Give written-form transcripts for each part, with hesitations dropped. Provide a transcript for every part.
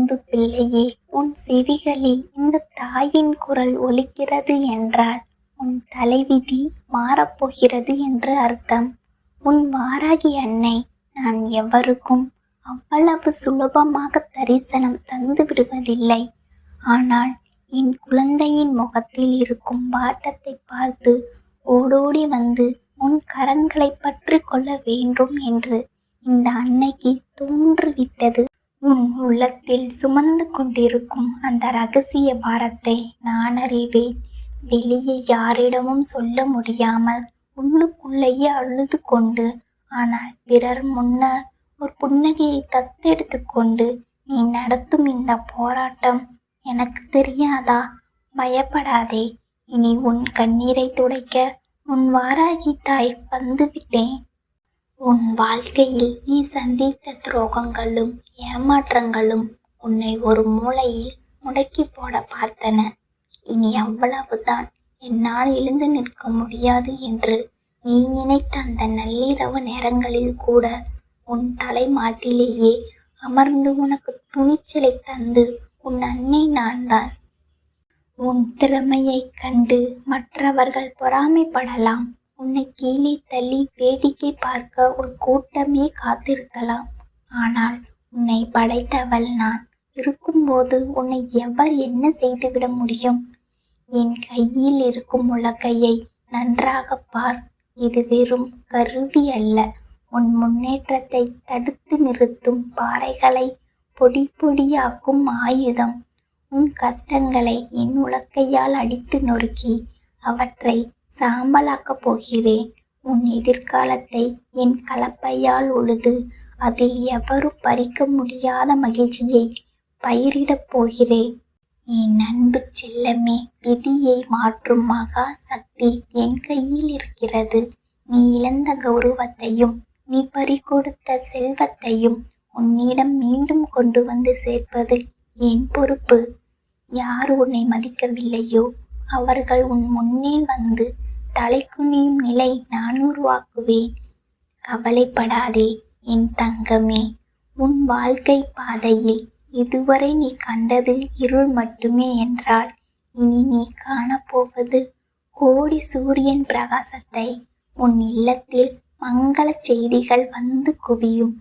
அன்பு பிள்ளையே, உன் செவிகளில் இந்த தாயின் குரல் ஒலிக்கிறது என்றால் உன் தலைவிதி மாறப்போகிறது என்று அர்த்தம். உன் வாராகி அன்னை நான் எவருக்கும் அவ்வளவு சுலபமாக தரிசனம் தந்து விடுவதில்லை. ஆனால் என் குழந்தையின் முகத்தில் இருக்கும் வாட்டத்தை பார்த்து ஓடோடி வந்து உன் கரங்களை பற்றி கொள்ள வேண்டும் என்று இந்த அன்னைக்கு தோன்றிவிட்டது. உன் உள்ளத்தில் சுமந்து கொண்டிருக்கும் அந்த ரகசிய பாரத்தை நான் அறிவேன். வெளியே யாரிடமும் சொல்ல முடியாமல் உள்ளுக்குள்ளேயே அழுது கொண்டு, ஆனால் பிறர் முன்னால் ஒரு புன்னகையை தத்தெடுத்து கொண்டு நீ நடத்தும் இந்த போராட்டம் எனக்கு தெரியாதா? பயப்படாதே. இனி உன் கண்ணீரை துடைக்க உன் வாராகி தாய் வந்துவிட்டேன். உன் வாழ்க்கையில் நீ சந்தித்த துரோகங்களும் ஏமாற்றங்களும் உன்னை ஒரு மூலையில் முடக்கி போட பார்த்தன. இனி அவ்வளவுதான், என்னால் எழுந்து நிற்க முடியாது என்று நீ நினைத்த அந்த நள்ளிரவு நேரங்களில் கூட உன் தலைமாட்டிலேயே அமர்ந்து உனக்கு துணிச்சலை தந்து உன் அன்னை நான் தான். உன் திறமையை கண்டு மற்றவர்கள் பொறாமைப்படலாம். உன்னை கீழே தள்ளி வேடிக்கை பார்க்க ஒரு கூட்டமே காத்திருக்கலாம். ஆனால் உன்னை படைத்தவள் நான் இருக்கும்போது உன்னை எவர் என்ன செய்துவிட முடியும்? என் கையில் இருக்கும் உலக்கையை நன்றாக பார். இது வெறும் கருவி அல்ல, உன் முன்னேற்றத்தை தடுத்து நிறுத்தும் பாறைகளை பொடி பொடியாக்கும் ஆயுதம். உன் கஷ்டங்களை என் உலக்கையால் அடித்து நொறுக்கி அவற்றை சாம்பலாக்கப் போகிறேன். உன் எதிர்காலத்தை என் கலப்பையால் உழுது அதில் எவரும் பறிக்க முடியாத மகிழ்ச்சியை பயிரிடப் போகிறேன். என் அன்பு செல்லமே, விதியை மாற்றும் மகா சக்தி என் கையில் இருக்கிறது. நீ இழந்த கௌரவத்தையும் நீ பறிகொடுத்த செல்வத்தையும் உன்னிடம் மீண்டும் கொண்டு வந்து சேர்ப்பது என் பொறுப்பு. யார் உன்னை மதிக்கவில்லையோ அவர்கள் உன் முன்னே வந்து தலை குனியும் நிலை நான் உருவாக்குவேன். கவலைப்படாதே என் தங்கமே. உன் வாழ்க்கை பாதையில் இதுவரை நீ கண்டது இருள் மட்டுமே என்றால் இனி நீ காணப்போவது கோடி சூரியன் பிரகாசத்தை. உன் இல்லத்தில் மங்கள செய்திகள் வந்து குவியும்.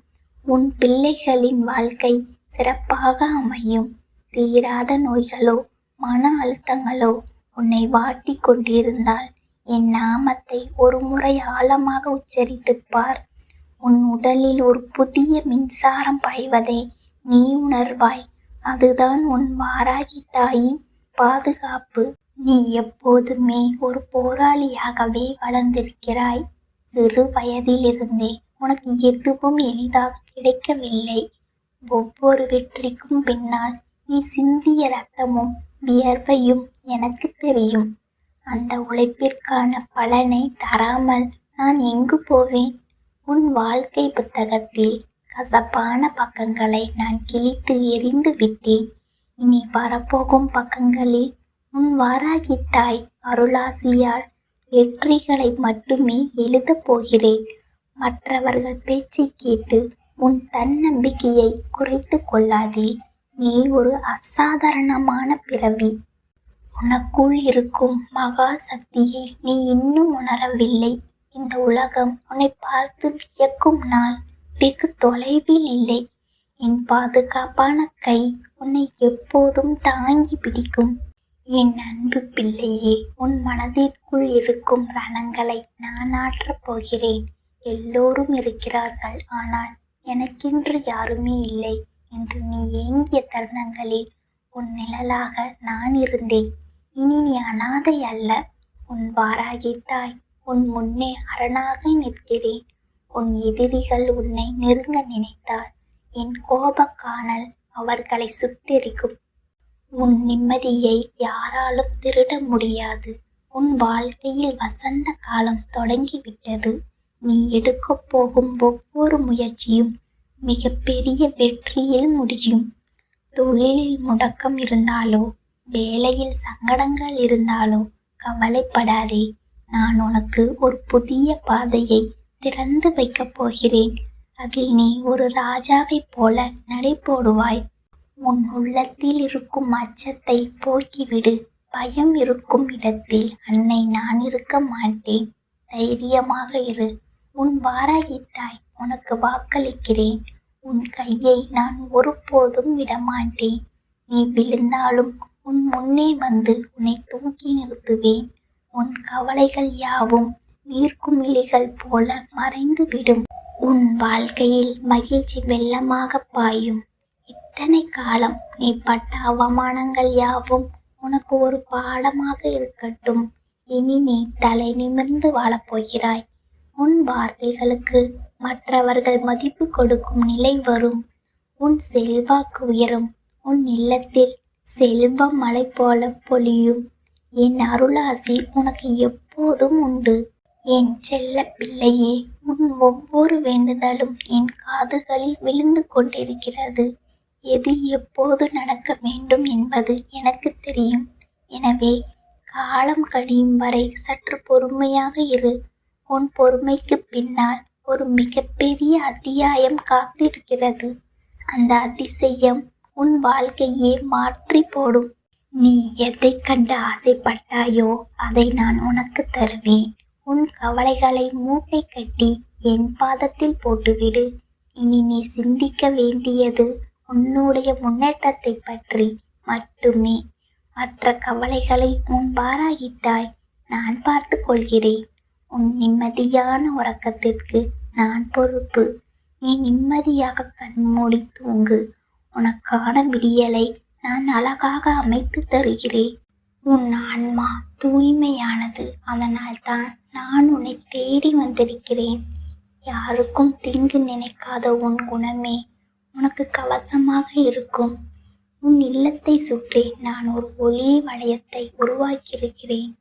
உன் பிள்ளைகளின் வாழ்க்கை சிறப்பாக அமையும். தீராத நோய்களோ மன அழுத்தங்களோ உன்னை வாட்டி கொண்டிருந்தால் என் நாமத்தை ஒரு முறை ஆழமாக உச்சரித்துப் பார். உன் உடலில் ஒரு புதிய மின்சாரம் பாய்வதை நீ உணர்வாய். அதுதான் உன் வாராகி தாயின் பாதுகாப்பு. நீ எப்போதுமே ஒரு போராளியாகவே வளர்ந்திருக்கிறாய். சிறு வயதிலிருந்தே உனக்கு எதுவும் எளிதாக கிடைக்கவில்லை. ஒவ்வொரு வெற்றிக்கும் பின்னால் நீ சிந்திய ரத்தமும் வியர்வையும் எனக்கு தெரியும். அந்த உழைப்பிற்கான பலனை தராமல் நான் எங்கு போவேன்? உன் வாழ்க்கை புத்தகத்தில் கசப்பான பக்கங்களை நான் கிழித்து எறிந்து விட்டேன். இனி வரப்போகும் பக்கங்களில் உன் வாராகி தாய் அருளாசியால் வெற்றிகளை மட்டுமே எழுதப் போகிறேன். மற்றவர்கள் பேச்சை கேட்டு உன் தன்னம்பிக்கையை குறைத்து கொள்ளாதே. நீ ஒரு அசாதாரணமான பிறவி. உனக்குள் இருக்கும் மகா சக்தியை நீ இன்னும் உணரவில்லை. இந்த உலகம் உன்னை பார்த்து வியக்கும் நாள் வெகு தொலைவில் இல்லை. என் பாதுகாப்பான கை உன்னை எப்போதும் தாங்கி பிடிக்கும். என் அன்பு பிள்ளையே, உன் மனதிற்குள் இருக்கும் ரணங்களை நான் ஆற்றப் போகிறேன். எல்லோரும் இருக்கிறார்கள், ஆனால் எனக்கென்று யாருமே இல்லை என்று நீ ஏங்கிய தருணங்களில் உன் நிழலாக நான் இருந்தேன். இனி நீ அனாதை அல்ல. உன் வாராகி தாய் உன் முன்னே அரணாக நிற்கிறேன். உன் எதிரிகள் உன்னை நெருங்க நினைத்தால் என் கோபக்கானல் அவர்களை சுட்டெரிக்கும். உன் நிம்மதியை யாராலும் திருட முடியாது. உன் வாழ்க்கையில் வசந்த காலம் தொடங்கிவிட்டது. நீ எடுக்கப் போகும் ஒவ்வொரு முயற்சியும் மிகப்பெரிய வெற்றியில் முடியும். தொழிலில் முடக்கம் இருந்தாலோ வேலையில் சங்கடங்கள் இருந்தாலோ கவலைப்படாதே. நான் உனக்கு ஒரு புதிய பாதையை திறந்து வைக்கப் போகிறேன். அதில் நீ ஒரு ராஜாவைப் போல நடை போடுவாய். உன் உள்ளத்தில் இருக்கும் அச்சத்தை போக்கிவிடு. பயம் இருக்கும் இடத்தில் அன்னை நான் இருக்க மாட்டேன். தைரியமாக இரு. உன் வாராகி தாய் உனக்கு வாக்களிக்கிறேன். உன் கையை நான் ஒருபோதும் விடமாட்டேன். நீ விழுந்தாலும் உன் முன்னே வந்து உன்னை தூக்கி நிறுத்துவேன். உன் கவலைகள் யாவும் நீர்க்குமிழிகள் போல மறைந்து விடும். உன் வாழ்க்கையில் மகிழ்ச்சி வெள்ளமாக பாயும். இத்தனை காலம் நீ பட்ட அவமானங்கள் யாவும் உனக்கு ஒரு பாடமாக இருக்கட்டும். இனி நீ தலை நிமிர்ந்து வாழப்போகிறாய். உன் வார்த்தைகளுக்கு மற்றவர்கள் மதிப்பு கொடுக்கும் நிலை வரும். உன் செல்வாக்கு உயரும். உன் இல்லத்தில் செல்வம் மழை போல பொழியும். என் அருளாசி உனக்கு எப்போதும் உண்டு. என் செல்ல பிள்ளையே, உன் ஒவ்வொரு வேண்டுதலும் என் காதுகளில் விழுந்து கொண்டிருக்கிறது. எது எப்போது நடக்க வேண்டும் என்பது எனக்கு தெரியும். எனவே காலம் கழியும் வரை சற்று பொறுமையாக இரு. உன் பொறுமைக்கு பின்னால் ஒரு மிகப்பெரிய அத்தியாயம் காத்திருக்கிறது. அந்த அதிசயம் உன் வாழ்க்கையே மாற்றி போடும். நீ எதை கண்டு ஆசைப்பட்டாயோ அதை நான் உனக்கு தருவேன். உன் கவலைகளை மூட்டை கட்டி என் பாதத்தில் போட்டுவிடு. இனி நீ சிந்திக்க வேண்டியது உன்னுடைய முன்னேற்றத்தை பற்றி மட்டுமே. மற்ற கவலைகளை உன் வாராகித்தாய் நான் பார்த்து கொள்கிறேன். உன் நிம்மதியான உறக்கத்திற்கு நான் பொறுப்பு. நீ நிம்மதியாக கண்மூடி தூங்கு. உனக்கான விடியலை நான் அழகாக அமைத்து தருகிறேன். உன் ஆன்மா தூய்மையானது. அதனால்தான் நான் உன்னை தேடி வந்திருக்கிறேன். யாருக்கும் தீங்கு நினைக்காத உன் குணமே உனக்கு கவசமாக இருக்கும். உன் இல்லத்தை சுற்றி நான் ஒரு ஒளி வளையத்தை உருவாக்கியிருக்கிறேன்.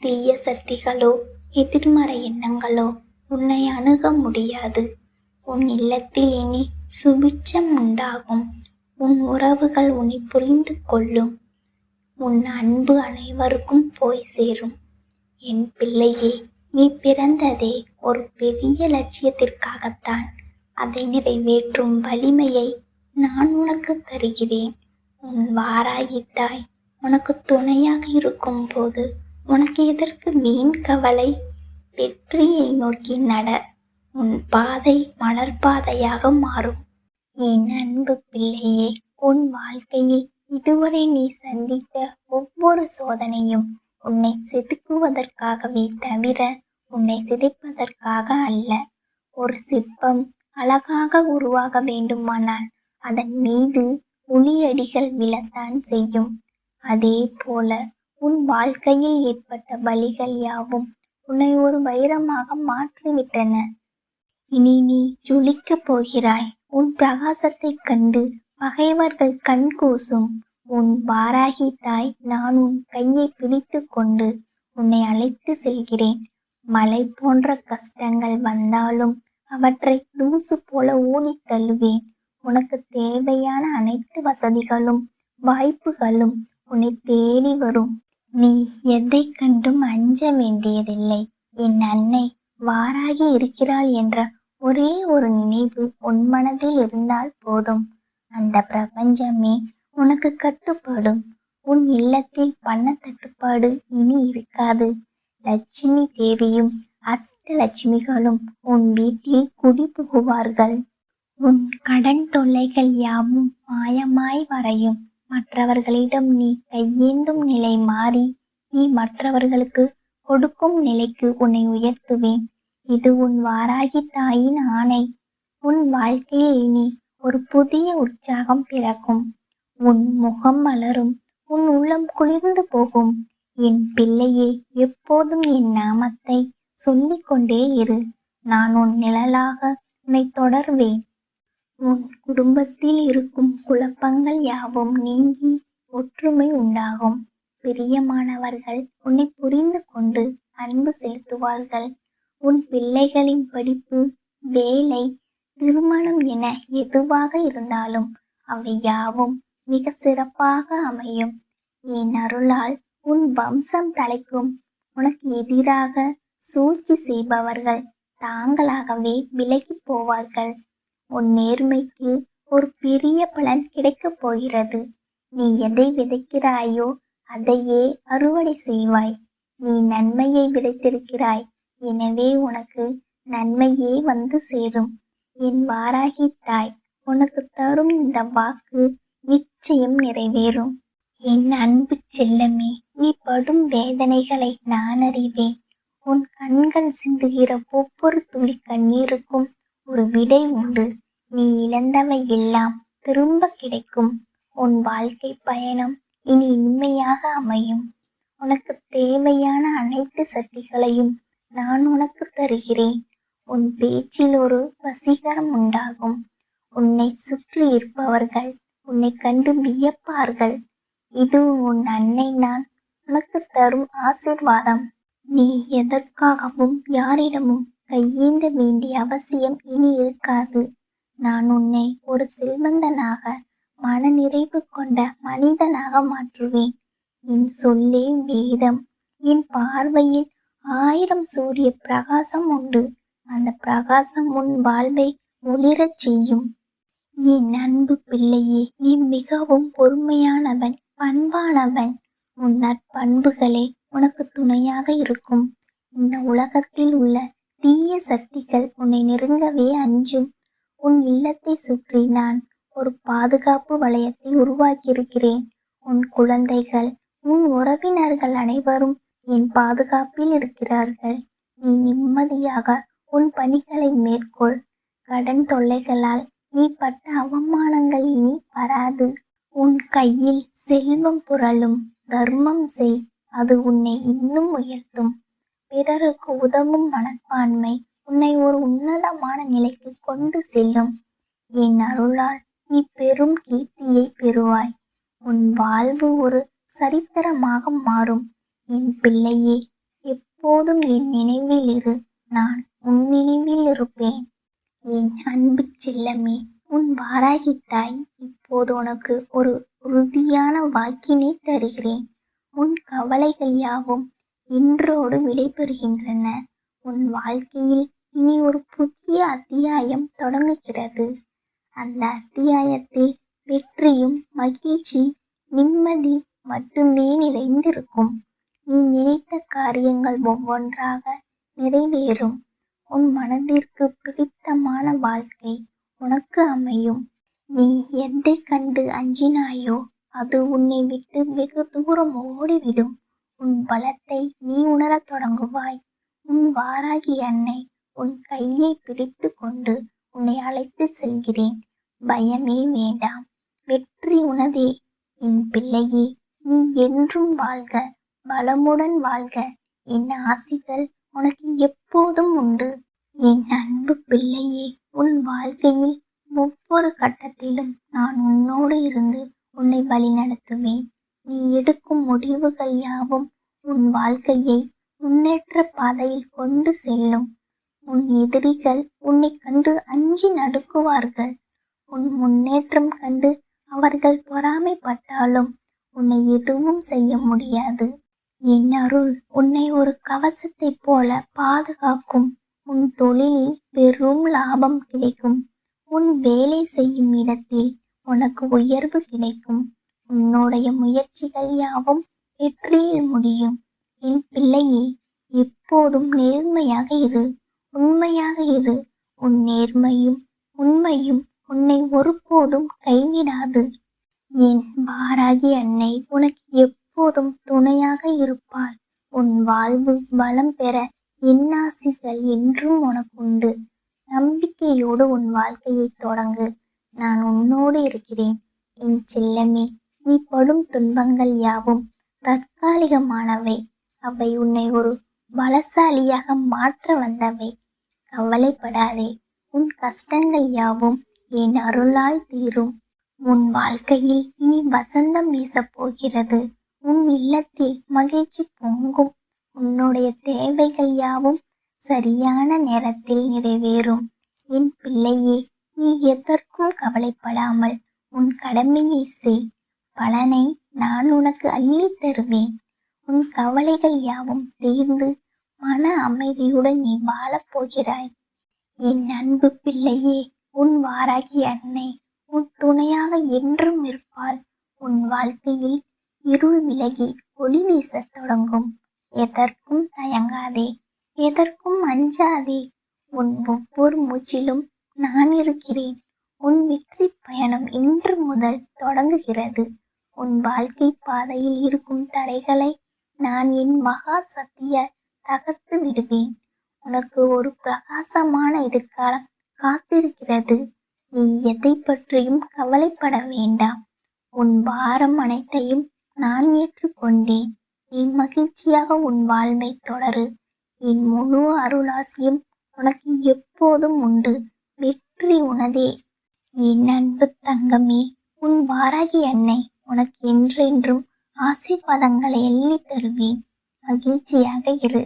தீய சக்திகளோ எதிர்மறை எண்ணங்களோ உன்னை அணுக முடியாது. உன் இல்லத்தில் இனி சுபிட்சம் உண்டாகும். உன் உறவுகள் உன்னை புரிந்து கொள்ளும். உன் அன்பு அனைவருக்கும் போய் சேரும். என் பிள்ளையே, நீ பிறந்ததே ஒரு பெரிய லட்சியத்திற்காகத்தான். அதை நிறைவேற்றும் வலிமையை நான் உனக்கு தருகிறேன். உன் வாராகி தாய் உனக்கு துணையாக இருக்கும் போது உனக்கு எதற்கு வீண் கவலை? வெற்றியை நோக்கி நட. உன் பாதை மலர் பாதையாக மாறும். என் அன்பு பிள்ளையே, உன் வாழ்க்கையில் இதுவரை நீ சந்தித்த ஒவ்வொரு சோதனையும் உன்னை செதுக்குவதற்காகவே தவிர உன்னை சிதைப்பதற்காக அல்ல. ஒரு சிற்பம் அழகாக உருவாக வேண்டுமானால் அதன் மீது உளியடிகள் விழத்தான் செய்யும். அதே போல உன் வாழ்க்கையில் ஏற்பட்ட வலிகள் யாவும் உன்னை ஒரு வைரமாக மாற்றிவிட்டன. இனி நீ ஜொலிக்கப் போகிறாய். உன் பிரகாசத்தைக் கண்டு பகைவர்கள் கண் கூசும். உன் வாராகி தாய் நான் உன் கையை பிடித்து கொண்டு உன்னை அழைத்து செல்கிறேன். மலை போன்ற கஷ்டங்கள் வந்தாலும் அவற்றை தூசு போல ஊதி தள்ளுவேன். உனக்கு தேவையான அனைத்து வசதிகளும் வாய்ப்புகளும் உன்னை தேடி வரும். நீ எதை கண்டும் அஞ்ச வேண்டியதில்லை. என் அன்னை வாராகி இருக்கிறாள் என்ற ஒரே ஒரு நினைவு உன் மனதில் இருந்தால் போதும். அந்த பிரபஞ்சமே உனக்கு கட்டுப்படும். உன் இல்லத்தில் பண தட்டுப்பாடு இனி இருக்காது. லட்சுமி தேவியும் அஷ்டலட்சுமிகளும் உன் வீட்டில் குடி புகுவார்கள். உன் கடன் தொல்லைகள் யாவும் மாயமாய் மறையும். மற்றவர்களிடம் நீ கையேந்தும் நிலை மாறி நீ மற்றவர்களுக்கு கொடுக்கும் நிலைக்கு உன்னை உயர்த்துவேன். இது உன் வாராகி தாயின் ஆணை. உன் வாழ்க்கையில் இனி ஒரு புதிய உற்சாகம் பிறக்கும். உன் முகம் மலரும். உன் உள்ளம் குளிர்ந்து போகும். என் பிள்ளையே, எப்போதும் என் நாமத்தை சொல்லிக் கொண்டே இரு. நான் உன் நிழலாக உன்னை தொடர்வேன். உன் குடும்பத்தில் இருக்கும் குழப்பங்கள் யாவும் நீங்கி ஒற்றுமை உண்டாகும். பிரியமானவர்கள் உன்னை புரிந்து கொண்டு அன்பு செலுத்துவார்கள். உன் பிள்ளைகளின் படிப்பு, வேலை, திருமணம் என எதுவாக இருந்தாலும் அவை யாவும் மிக சிறப்பாக அமையும். என் அருளால் உன் வம்சம் தலைக்கும். உனக்கு எதிராக சூழ்ச்சி செய்பவர்கள் தாங்களாகவே விலகி போவார்கள். உன் நேர்மைக்கு ஒரு பெரிய பலன் கிடைக்கப் போகிறது. நீ எதை விதைக்கிறாயோ அதையே அறுவடை செய்வாய். நீ நன்மையை விதைத்திருக்கிறாய், எனவே உனக்கு நன்மையே வந்து சேரும். என் வாராகி தாய் உனக்கு தரும் இந்த வாக்கு நிச்சயம் நிறைவேறும். என் அன்பு செல்லமே, நீ படும் வேதனைகளை நான் அறிவேன். உன் கண்கள் சிந்துகிற ஒவ்வொரு துளி கண்ணீருக்கும் ஒரு விடை உண்டு. நீ இழந்தவை எல்லாம் திரும்ப கிடைக்கும். உன் வாழ்க்கை பயணம் இனி இனிமையாக அமையும். உனக்கு தேவையான அனைத்து சக்திகளையும் நான் உனக்கு தருகிறேன். உன் பேச்சில் ஒரு வசீகரம் உண்டாகும். உன்னை சுற்றி இருப்பவர்கள் உன்னை கண்டு வியப்பார்கள். இது உன் அன்னை நான் உனக்கு தரும் ஆசீர்வாதம். நீ எதற்காகவும் யாரிடமும் கையேந்த வேண்டிய அவசியம் இனி இருக்காது. நான் உன்னை ஒரு செல்வந்தனாக, மனநிறைவு கொண்ட மனிதனாக மாற்றுவேன். என் சொல்லே வேதம். என் பார்வையில் 1000 சூரிய பிரகாசம் உண்டு. அந்த பிரகாசம் உன் வாழ்வை ஒளிரச் செய்யும். என் அன்பு பிள்ளையே, நீ மிகவும் பொறுமையானவன், பண்பானவன். உன் நற்பண்புகளே உனக்கு துணையாக இருக்கும். இந்த உலகத்தில் உள்ள தீய சக்திகள் உன்னை நெருங்கவே அஞ்சும். உன் இல்லத்தை சுற்றி நான் ஒரு பாதுகாப்பு வளையத்தை உருவாக்கியிருக்கிறேன். உன் குழந்தைகள், உன் உறவினர்கள் அனைவரும் என் பாதுகாப்பில் இருக்கிறார்கள். நீ நிம்மதியாக உன் பணிகளை மேற்கொள். கடன் தொல்லைகளால் நீ பட்ட அவமானங்கள் இனி வராது. உன் கையில் செல்வம் புரளும். தர்மம் செய், அது உன்னை இன்னும் உயர்த்தும். பிறருக்கு உதவும் மனப்பான்மை உன்னை ஒரு உன்னதமான நிலைக்கு கொண்டு செல்லும். என் அருளால் நீ பெரும் கீர்த்தியை பெறுவாய். உன் வாழ்வு ஒரு சரித்திரமாக மாறும். என் பிள்ளையே, எப்போதும் என் நினைவில் இரு. நான் உன் நினைவில் இருப்பேன். என் அன்பு செல்லமே, உன் வாராகி தாய் இப்போது உனக்கு ஒரு உறுதியான வாக்கினை தருகிறேன். உன் கவலைகள் யாவும் இன்றோடு விடைபெறுகின்றன. உன் வாழ்க்கையில் இனி ஒரு புதிய அத்தியாயம் தொடங்குகிறது. அந்த அத்தியாயத்தில் வெற்றியும் மகிழ்ச்சி, நிம்மதி மட்டுமே நிறைந்திருக்கும். நீ நினைத்த காரியங்கள் ஒவ்வொன்றாக நிறைவேறும். உன் மனதிற்கு பிடித்தமான வாழ்க்கை உனக்கு அமையும். நீ எதை கண்டு அஞ்சினாயோ அது உன்னை விட்டு வெகு தூரம் ஓடிவிடும். உன் பலத்தை நீ உணரத் தொடங்குவாய். உன் வாராகி அன்னை உன் கையை பிடித்து கொண்டு உன்னை அழைத்து செல்கிறேன். பயமே வேண்டாம், வெற்றி உனதே. என் பிள்ளையே, நீ என்றும் வாழ்க, பலமுடன் வாழ்க. என் ஆசிகள் உனக்கு எப்போதும் உண்டு. என் அன்பு பிள்ளையே, உன் வாழ்க்கையில் ஒவ்வொரு கட்டத்திலும் நான் உன்னோடு இருந்து உன்னை வழிநடத்துவேன். நீ எடுக்கும் முடிவுகள் யாவும் உன் வாழ்க்கையை முன்னேற்ற பாதையில் கொண்டு செல்லும். உன் எதிரிகள் உன்னை கண்டு அஞ்சி நடுக்குவார்கள். உன் முன்னேற்றம் கண்டு அவர்கள் பொறாமைப்பட்டாலும் உன்னை எதுவும் செய்ய முடியாது. என் அருள் உன்னை ஒரு கவசத்தைப் போல பாதுகாக்கும். உன் தொழிலில் பெரும் லாபம் கிடைக்கும். உன் வேலை செய்யும் இடத்தில் உனக்கு உயர்வு கிடைக்கும். உன்னுடைய முயற்சிகள் யாவும் வெற்றியில் முடியும். என் பிள்ளையே, எப்போதும் நேர்மையாக இரு, உண்மையாக இரு. உன் நேர்மையும் உண்மையும் உன்னை ஒருபோதும் கைவிடாது. என் வாராகி அன்னை உனக்கு எப்போதும் துணையாக இருப்பாள். உன் வாழ்வு வளம் பெற என் ஆசிகள் என்றும் உனக்குண்டு. நம்பிக்கையோடு உன் வாழ்க்கையை தொடங்கு. நான் உன்னோடு இருக்கிறேன். என் செல்லமே, நீ படும் துன்பங்கள் யாவும் தற்காலிகமானவை. அவை உன்னை ஒரு பலசாலியாக மாற்ற வந்தவை. கவலைப்படாதே, உன் கஷ்டங்கள் யாவும் என் அருளால் தீரும். உன் வாழ்க்கையில் இனி வசந்தம் வீசப் போகிறது. உன் இல்லத்தில் மகிழ்ச்சி பொங்கும். உன்னுடைய தேவைகள் யாவும் சரியான நேரத்தில் நிறைவேறும். என் பிள்ளையே, நீ எதற்கும் கவலைப்படாமல் உன் கடமையை செய். பலனை நான் உனக்கு அள்ளித் தருவேன். உன் கவலைகள் யாவும் தீர்ந்து மன அமைதியுடன் நீ வாழப் போகிறாய். என் அன்பு பிள்ளையே, உன் வாராகி அன்னை உன் துணையாக என்றும் இருப்பாள். உன் வாழ்க்கையில் இருள் விலகி ஒளி வீசத் தொடங்கும். எதற்கும் தயங்காதே, எதற்கும் அஞ்சாதே. உன் ஒவ்வொரு மூச்சிலும் நான் இருக்கிறேன். உன் வெற்றி பயணம் இன்று முதல் தொடங்குகிறது. உன் வாழ்க்கை பாதையில் இருக்கும் தடைகளை நான் என் மகா சக்தியால் தகர்த்து விடுவேன். உனக்கு ஒரு பிரகாசமான எதிர்காலம் காத்திருக்கிறது. நீ எதை பற்றியும் கவலைப்பட வேண்டாம். உன் பாரம் அனைத்தையும் நான் ஏற்றுக்கொண்டேன். நீ மகிழ்ச்சியாக உன் வாழ்வை தொடரு. என் முழு அருளாசியும் உனக்கு எப்போதும் உண்டு. வெற்றி உனதே. என் அன்பு தங்கமே, உன் வாராகி அன்னை உனக்கு என்றென்றும் ஆசீர்வாதங்களை எள்ளி தருவேன். மகிழ்ச்சியாக இரு.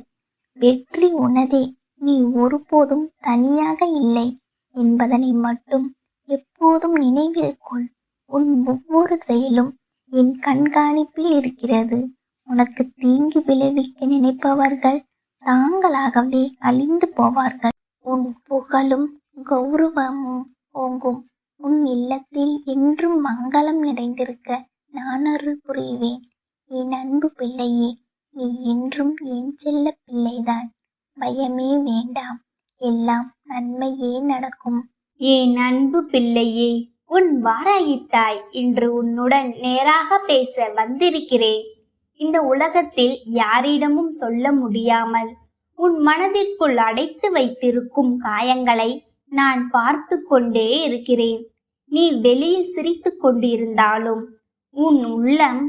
வெற்றி உனதே. நீ ஒருபோதும் தனியாக இல்லை என்பதனை மட்டும் எப்போதும் நினைவில் கொள். உன் ஒவ்வொரு செயலும் என் கண்காணிப்பில் இருக்கிறது. உனக்கு தீங்கு விளைவிக்க நினைப்பவர்கள் தாங்களாகவே அழிந்து போவார்கள். உன் புகழும் கௌரவமும் ஓங்கும். உன் இல்லத்தில் என்றும் மங்களம் நிறைந்திருக்க நான் அருள் புரிவேன். என் அன்பு பிள்ளையே, நீ என்றும் என் செல்ல பிள்ளைதான். பயமே வேண்டாம், எல்லாம் நன்மையே நடக்கும். என் அன்பு பிள்ளையே, உன் வாராகி தாய் இன்று உன்னுடன் நேராக பேச வந்திருக்கிறேன். இந்த உலகத்தில் யாரிடமும் சொல்ல முடியாமல் உன் மனதிற்குள் அடைத்து வைத்திருக்கும் காயங்களை நான் பார்த்து கொண்டே இருக்கிறேன். நீ வெளியில் சிரித்து கொண்டிருந்தாலும் உன் உள்ளம்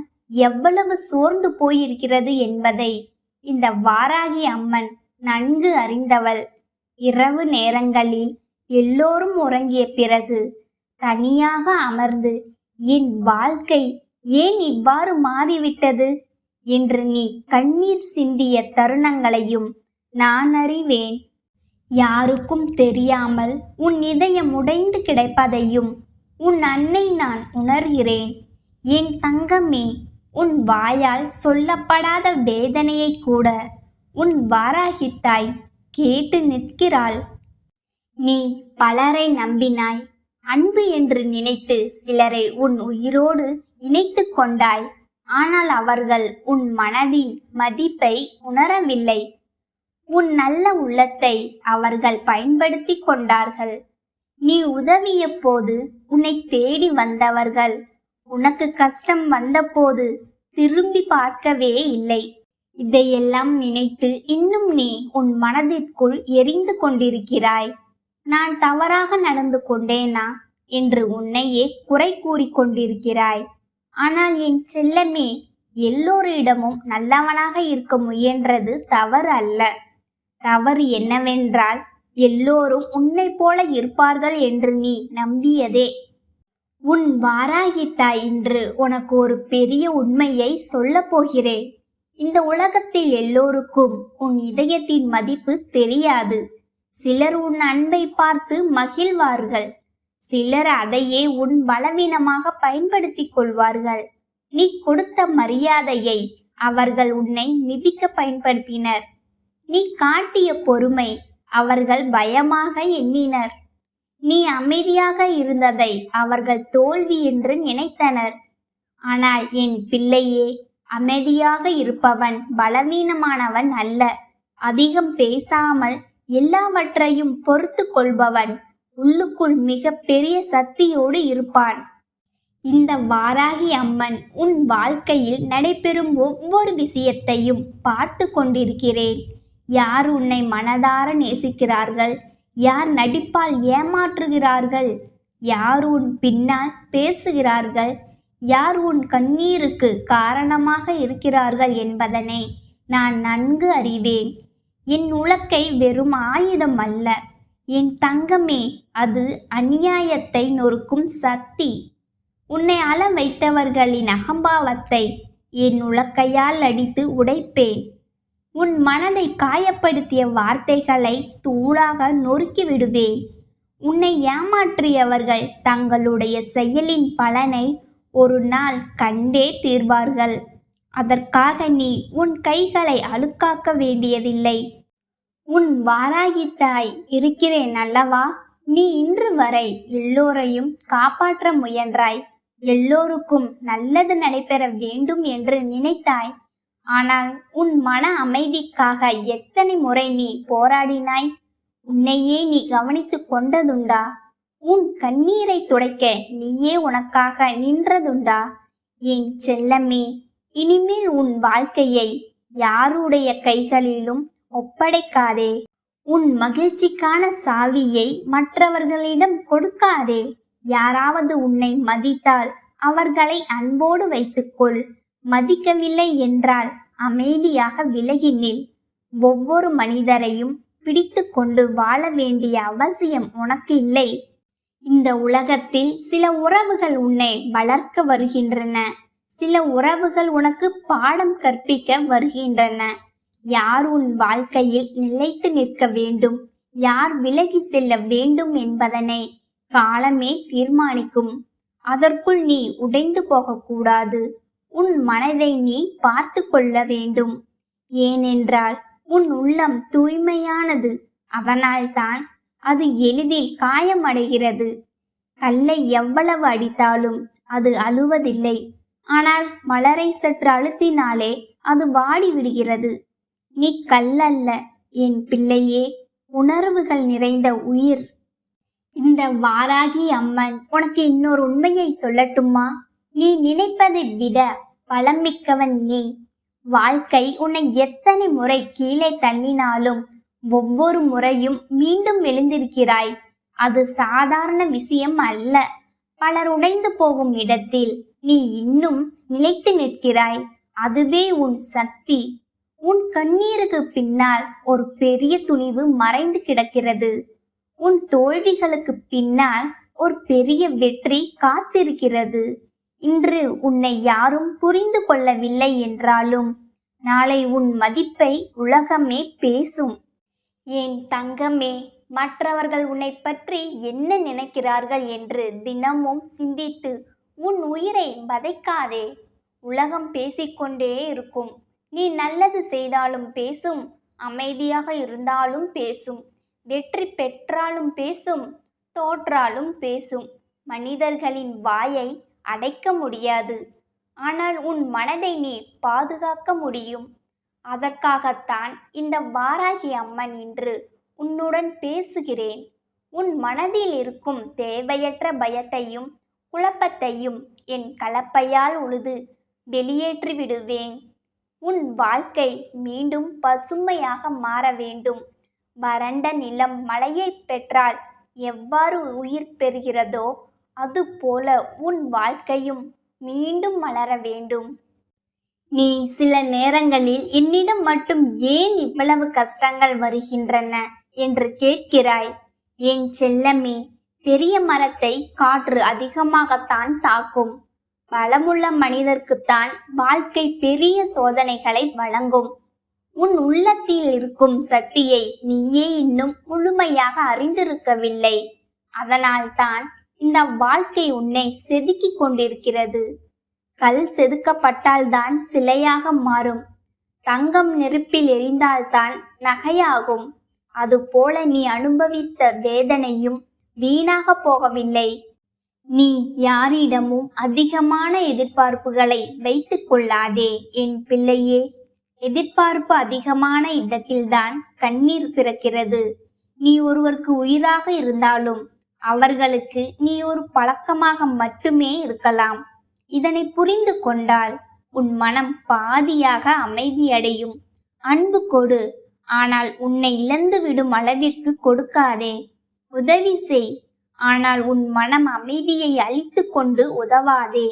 எவ்வளவு சோர்ந்து போயிருக்கிறது என்பதை இந்த வாராகி அம்மன் நன்கு அறிந்தவள். இரவு நேரங்களில் எல்லோரும் உறங்கிய பிறகு தனியாக அமர்ந்து என் வாழ்க்கை ஏன் இவ்வாறு மாறிவிட்டது என்று நீ கண்ணீர் சிந்திய தருணங்களையும் நான் அறிவேன். யாருக்கும் தெரியாமல் உன் இதயம் உடைந்து கிடைப்பதையும் உன் அன்னை நான் உணர்கிறேன். என் தங்கமே, உன் வாயால் சொல்லப்படாத வேதனையை கூட உன் வாராகி தாய் கேட்டு நிற்கிறாள். நீ பலரை நம்பினாய், அன்பு என்று நினைத்து சிலரை உன் உயிரோடு இணைத்து கொண்டாய். ஆனால் அவர்கள் உன் மனதின் மதிப்பை உணரவில்லை. உன் நல்ல உள்ளத்தை அவர்கள் பயன்படுத்தி கொண்டார்கள். நீ உதவிய போது உன்னை தேடி வந்தவர்கள் உனக்கு கஷ்டம் வந்தபோது திரும்பி பார்க்கவே இல்லை. இதையெல்லாம் நினைத்து இன்னும் நீ உன் மனதிற்குள் எரிந்து கொண்டிருக்கிறாய். நான் தவறாக நடந்து கொண்டேனா என்று உன்னையே குறை கூறிக்கொண்டிருக்கிறாய். ஆனால் என் செல்லமே, எல்லோரிடமும் நல்லவனாக இருக்க முயன்றது தவறு அல்ல. தவறு என்னவென்றால் எல்லோரும் உன்னை போல இருப்பார்கள் என்று நீ நம்பியதே. உன் வாராகி தாய் இன்று உனக்கு ஒரு பெரிய உண்மையை சொல்ல போகிறேன். இந்த உலகத்தில் எல்லோருக்கும் உன் இதயத்தின் மதிப்பு தெரியாது. சிலர் உன் அன்பை பார்த்து மகிழ்வார்கள், சிலர் அதையே உன் பலவீனமாக பயன்படுத்தி கொள்வார்கள். நீ கொடுத்த மரியாதையை அவர்கள் உன்னை மிதிக்க பயன்படுத்தினர். நீ காட்டிய பொறுமை அவர்கள் பயமாக எண்ணினர். நீ அமைதியாக இருந்ததை அவர்கள் தோல்வி என்று நினைத்தனர். ஆனால் என் பிள்ளையே, அமைதியாக இருப்பவன் பலவீனமானவன் அல்ல. அதிகம் பேசாமல் எல்லாவற்றையும் பொறுத்து கொள்பவன் உள்ளுக்குள் மிக பெரிய சக்தியோடு இருப்பான். இந்த வாராகி அம்மன் உன் வாழ்க்கையில் நடைபெறும் ஒவ்வொரு விஷயத்தையும் பார்த்து கொண்டிருக்கிறேன். யார் உன்னை மனதார நேசிக்கிறார்கள், யார் நடிப்பால் ஏமாற்றுகிறார்கள், யார் உன் பின்னால் பேசுகிறார்கள், யார் உன் கண்ணீருக்கு காரணமாக இருக்கிறார்கள் என்பதனை நான் நன்கு அறிவேன். என் உலக்கை வெறும் ஆயுதம் அல்ல என் தங்கமே, அது அநியாயத்தை நொறுக்கும் சக்தி. உன்னை அள வைத்தவர்களின் அகம்பாவத்தை என் உலக்கையால் அடித்து உடைப்பேன். உன் மனதை காயப்படுத்திய வார்த்தைகளை தூளாக நொறுக்கி விடுவேன். உன்னை ஏமாற்றியவர்கள் தங்களுடைய செயலின் பலனை ஒரு நாள் கண்டே தீர்வார்கள். அதற்காக நீ உன் கைகளை அழுக்காக்க வேண்டியதில்லை. உன் வாராகி தாய் இருக்கிறேன் அல்லவா? நீ இன்று வரை எல்லோரையும் காப்பாற்ற முயன்றாய். எல்லோருக்கும் நல்லது நடைபெற வேண்டும் என்று நினைத்தாய். ஆனால் உன் மன அமைதிக்காக எத்தனை முறை நீ போராடினாய்? உன்னையே நீ கவனித்துக் கொண்டதுண்டா? உன் கண்ணீரை துடைக்க நீயே உனக்காக நின்றதுண்டா? என் செல்லமே, இனிமேல் உன் வாழ்க்கையை யாருடைய கைகளிலும் ஒப்படைக்காதே. உன் மகிழ்ச்சிக்கான சாவியை மற்றவர்களிடம் கொடுக்காதே. யாராவது உன்னை மதித்தால் அவர்களை அன்போடு வைத்துக்கொள். மதிக்கவில்லை என்றால் அமைதியாக விலகி நில். ஒவ்வொரு மனிதரையும் பிடித்து கொண்டு வாழ வேண்டிய அவசியம் உனக்கு இல்லை. இந்த உலகத்தில் சில உறவுகள் உன்னை வளர்க்க வருகின்றன. சில உறவுகள் உனக்கு பாடம் கற்பிக்க வருகின்றன. யார் உன் வாழ்க்கையில் நிலைத்து நிற்க வேண்டும், யார் விலகி செல்ல வேண்டும் என்பதனை காலமே தீர்மானிக்கும். அதற்குள் நீ உடைந்து போகக்கூடாது. உன் மனதை நீ பார்த்து கொள்ள வேண்டும். ஏனென்றால் உன் உள்ளம் தூய்மையானது. அதனால்தான் அது எளிதில் காயமடைகிறது. கல்லை எவ்வளவு அடித்தாலும் அது அழுவதில்லை. ஆனால் மலரை சற்று அழுத்தினாலே அது வாடி விடுகிறது. நீ கல்லல்ல என் பிள்ளையே, உணர்வுகள் நிறைந்த உயிர். இந்த வாராகி அம்மன் உனக்கு இன்னொரு உண்மையை சொல்லட்டுமா? நீ நினைப்பதை விட பலமிக்கவன் நீ. வாழ்க்கை உன்னை எத்தனை முறை கீழே தள்ளினாலும் ஒவ்வொரு முறையும் மீண்டும் எழுந்திருக்கிறாய். அது சாதாரண விஷயம் அல்ல. பலர் உடைந்து போகும் இடத்தில் நீ இன்னும் நிலைத்து நிற்கிறாய். அதுவே உன் சக்தி. உன் கண்ணீருக்கு பின்னால் ஒரு பெரிய துணிவு மறைந்து கிடக்கிறது. உன் தோல்விகளுக்கு பின்னால் ஒரு பெரிய வெற்றி காத்திருக்கிறது. இன்று உன்னை யாரும் புரிந்து கொள்ளவில்லை என்றாலும் நாளை உன் மதிப்பை உலகமே பேசும். என் தங்கமே, மற்றவர்கள் உன்னை பற்றி என்ன நினைக்கிறார்கள் என்று தினமும் சிந்தித்து உன் உயிரை வதைக்காதே. உலகம் பேசிக்கொண்டே இருக்கும். நீ நல்லது செய்தாலும் பேசும், அமைதியாக இருந்தாலும் பேசும், வெற்றி பெற்றாலும் பேசும், தோற்றாலும் பேசும். மனிதர்களின் வாயை அடைக்க முடியாது. ஆனால் உன் மனதை நீ பாதுகாக்க முடியும். அதற்காகத்தான் இந்த வாராகி அம்மன் இன்று உன்னுடன் பேசுகிறேன். உன் மனதில் இருக்கும் தேவையற்ற பயத்தையும் குழப்பத்தையும் என் கலப்பையால் உழுது வெளியேற்றி விடுவேன். உன் வாழ்க்கை மீண்டும் பசுமையாக மாற வேண்டும். வறண்ட நிலம் மழையை பெற்றால் எவ்வாறு உயிர் பெறுகிறதோ அதுபோல உன் வாழ்க்கையும் மீண்டும் மலர வேண்டும். நீ சில நேரங்களில் என்னிடம் மட்டும் ஏன் இவ்வளவு கஷ்டங்கள் வருகின்றன என்று கேட்கிறாய். என் செல்லமே, பெரிய மரத்தை காற்று அதிகமாகத்தான் தாக்கும். பலமுள்ள மனிதர்க்குத்தான் வாழ்க்கை பெரிய சோதனைகளை வழங்கும். உன் உள்ளத்தில் இருக்கும் சக்தியை நீயே இன்னும் முழுமையாக அறிந்திருக்கவில்லை. அதனால்தான் இந்த வாழ்க்கை உன்னை செதுக்கிக் கொண்டிருக்கிறது. கல் செதுக்கப்பட்டால்தான் சிலையாக மாறும். தங்கம் நெருப்பில் எரிந்தால்தான் நகையாகும். அதுபோல நீ அனுபவித்த வேதனையும் வீணாக போகவில்லை. நீ யாரிடமும் அதிகமான எதிர்பார்ப்புகளை வைத்துக் கொள்ளாதே என் பிள்ளையே. எதிர்பார்ப்பு அதிகமான இடத்தில்தான் கண்ணீர் பிறக்கிறது. நீ ஒருவருக்கு உயிராக இருந்தாலும் அவர்களுக்கு நீ ஒரு பழக்கமாக மட்டுமே இருக்கலாம். இதனை புரிந்து கொண்டால் உன் மனம் பாதியாக அமைதியடையும். அன்பு கொடு, ஆனால் உன்னை இழந்து விடும் அளவிற்கு கொடுக்காதே. உதவி செய், ஆனால் உன் மனம் அமைதியை அழித்து கொண்டு உதவாதே.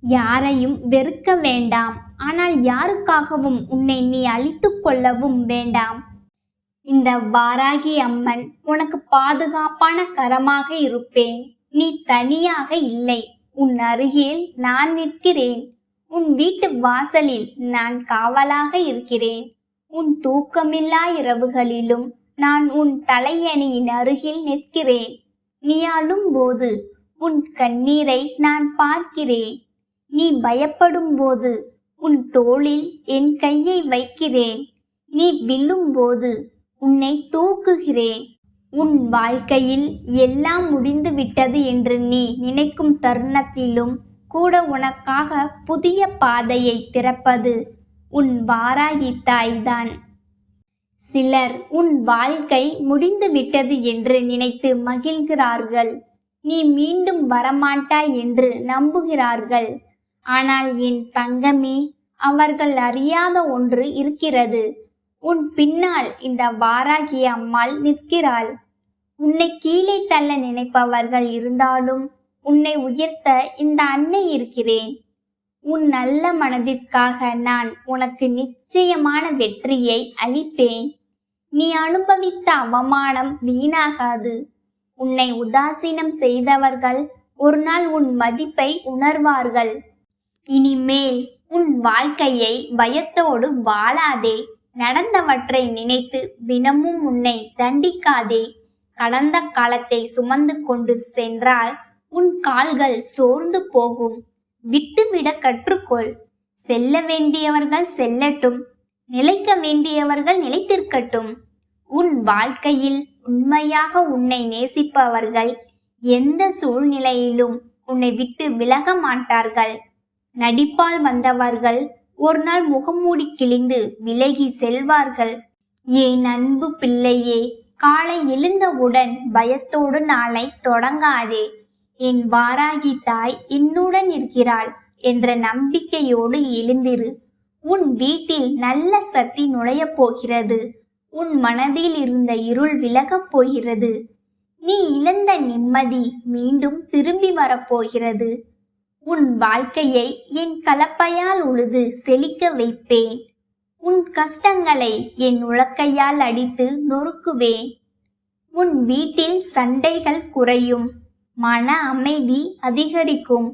யாரையும் வெறுக்க வேண்டாம், ஆனால் யாருக்காகவும் உன்னை நீ அழித்து கொள்ளவும் வேண்டாம். இந்த வாராகி அம்மன் உனக்கு பாதுகாப்பான கரமாக இருப்பேன். நீ தனியாக இல்லை. உன் அருகில் நான் நிற்கிறேன். உன் வீட்டு வாசலில் நான் காவலாக இருக்கிறேன். உன் தூக்கமில்லா இரவுகளிலும் நான் உன் தலையணியின் அருகில் நிற்கிறேன். நீ அழும் போது உன் கண்ணீரை நான் பார்க்கிறேன். நீ பயப்படும் போது உன் தோளில் என் கையை வைக்கிறேன். நீ விழும்போது உன்னை தூக்குகிறேன். உன் வாழ்க்கையில் எல்லாம் முடிந்து விட்டது என்று நீ நினைக்கும் தருணத்திலும் கூட உனக்காக புதிய பாதையை திறப்பது உன் வாராகி தாய்தான். சிலர் உன் வாழ்க்கை முடிந்து விட்டது என்று நினைத்து மகிழ்கிறார்கள். நீ மீண்டும் வரமாட்டாய் என்று நம்புகிறார்கள். ஆனால் என் தங்கமே, அவர்கள் அறியாத ஒன்று இருக்கிறது. உன் பின்னால் இந்த வாராகி அம்மாள் நிற்கிறாள். உன்னை கீழே தள்ள நினைப்பவர்கள் இருந்தாலும் உன்னை உயர்த்த இந்த அன்னை இருக்கிறேன். உன் நல்ல மனதிற்காக நான் உனக்கு நிச்சயமான வெற்றியை அளிப்பேன். நீ அனுபவித்த அவமானம் வீணாகாது. உன்னை உதாசீனம் செய்தவர்கள் ஒரு நாள் உன் மதிப்பை உணர்வார்கள். இனிமேல் உன் வாழ்க்கையை பயத்தோடு வாழாதே. நடந்தவற்றை நினைத்து தினமும் உன்னை தண்டிக்காதே. கடந்த காலத்தை சுமந்து கொண்டு சென்றால் உன் கால்கள் சோர்ந்து போகும். விட்டுவிட கற்றுக்கொள். செல்ல வேண்டியவர்கள் செல்லட்டும், நிலைக்க வேண்டியவர்கள் நிலைத்திருக்கட்டும். உன் வாழ்க்கையில் உண்மையாக உன்னை நேசிப்பவர்கள் எந்த சூழ்நிலையிலும் உன்னை விட்டு விலக மாட்டார்கள். நடிப்பால் வந்தவர்கள் ஒரு நாள் முகமூடி கிழிந்து விலகி செல்வார்கள். என் அன்பு பிள்ளையே, காலை எழுந்தவுடன் பயத்தோடு நாளை தொடங்காதே. என் வாராகி தாய் என்னுடன் இருக்கிறாள் என்ற நம்பிக்கையோடு எழுந்திரு. உன் வீட்டில் நல்ல சக்தி நுழையப் போகிறது. உன் மனதில் இருந்த இருள் விலகப் போகிறது. நீ இழந்த நிம்மதி மீண்டும் திரும்பி வரப்போகிறது. உன் வாழ்க்கையை என் கலப்பையால் உழுது செழிக்க வைப்பேன். உன் கஷ்டங்களை என் உலக்கையால் அடித்து நொறுக்குவேன். உன் வீட்டில் சண்டைகள் குறையும். மன அமைதி அதிகரிக்கும்.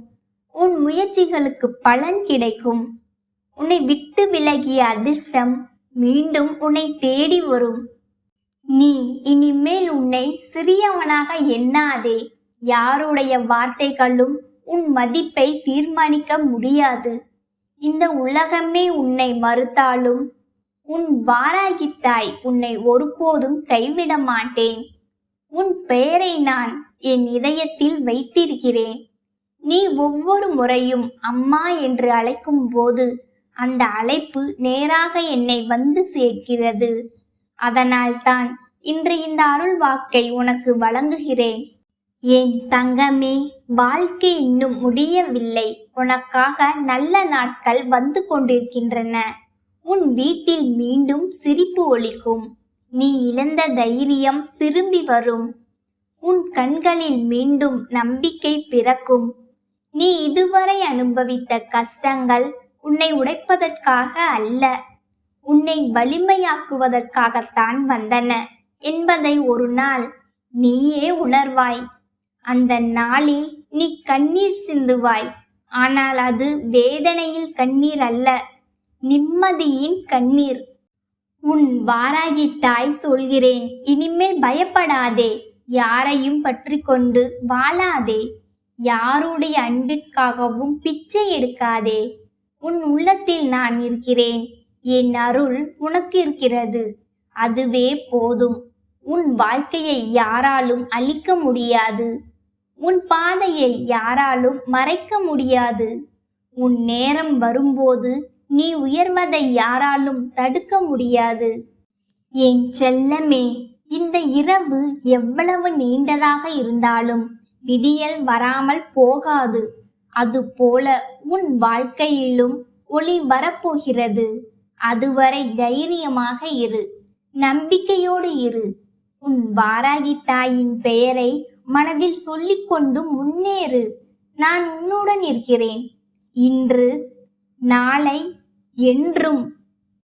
உன் முயற்சிகளுக்கு பலன் கிடைக்கும். உன்னை விட்டு விலகிய அதிர்ஷ்டம் மீண்டும் உன்னை தேடி வரும். நீ இனிமேல் உன்னை சிறியவனாக எண்ணாதே. யாருடைய வார்த்தைகளும் உன் மதிப்பை தீர்மானிக்க முடியாது. இந்த உலகமே உன்னை மறுத்தாலும் உன் வாராகி தாய் உன்னை ஒருபோதும் கைவிட மாட்டேன். உன் பெயரை நான் என் இதயத்தில் வைத்திருக்கிறேன். நீ ஒவ்வொரு முறையும் அம்மா என்று அழைக்கும் போது அந்த அழைப்பு நேராக என்னை வந்து சேர்க்கிறது. அதனால்தான் இன்று இந்த அருள் வாக்கை உனக்கு வழங்குகிறேன். என் தங்கமே, வாழ்க்கை இன்னும் முடியவில்லை. உனக்காக நல்ல நாட்கள் வந்து கொண்டிருக்கின்றன. உன் வீட்டில் மீண்டும் சிரிப்பு ஒலிக்கும். நீ இழந்த தைரியம் திரும்பி வரும். உன் கண்களில் மீண்டும் நம்பிக்கை பிறக்கும். நீ இதுவரை அனுபவித்த கஷ்டங்கள் உன்னை உடைப்பதற்காக அல்ல, உன்னை வலிமையாக்குவதற்காகத்தான் வந்தன என்பதை ஒரு நாள் நீயே உணர்வாய். அந்த நாளில் நீ கண்ணீர் சிந்துவாய். ஆனால் அது வேதனையில் கண்ணீர் அல்ல, நிம்மதியின் கண்ணீர். உன் வாராகி தாய் சொல்கிறேன், இனிமேல் பயப்படாதே. யாரையும் பற்றி கொண்டு வாழாதே. யாருடைய அன்பிற்காகவும் பிச்சை எடுக்காதே. உன் உள்ளத்தில் நான் இருக்கிறேன். என் அருள் உனக்கு இருக்கிறது. அதுவே போதும். உன் வாழ்க்கையை யாராலும் அழிக்க முடியாது. உன் பாதையை யாராலும் மறைக்க முடியாது. உன் நேரம் வரும்போது நீ உயர்வதை யாராலும் தடுக்க முடியாது. என் செல்லமே, இந்த இரவு எவ்வளவு நீண்டதாக இருந்தாலும் விடியல் வராமல் போகாது. அதுபோல உன் வாழ்க்கையிலும் ஒளி வரப்போகிறது. அதுவரை தைரியமாக இரு, நம்பிக்கையோடு இரு. உன் வாராகி தாயின் பெயரை மனதில் சொல்லிக்கொண்டு முன்னேறு. நான் உன்னுடன் இருக்கிறேன். இன்று, நாளை, என்றும்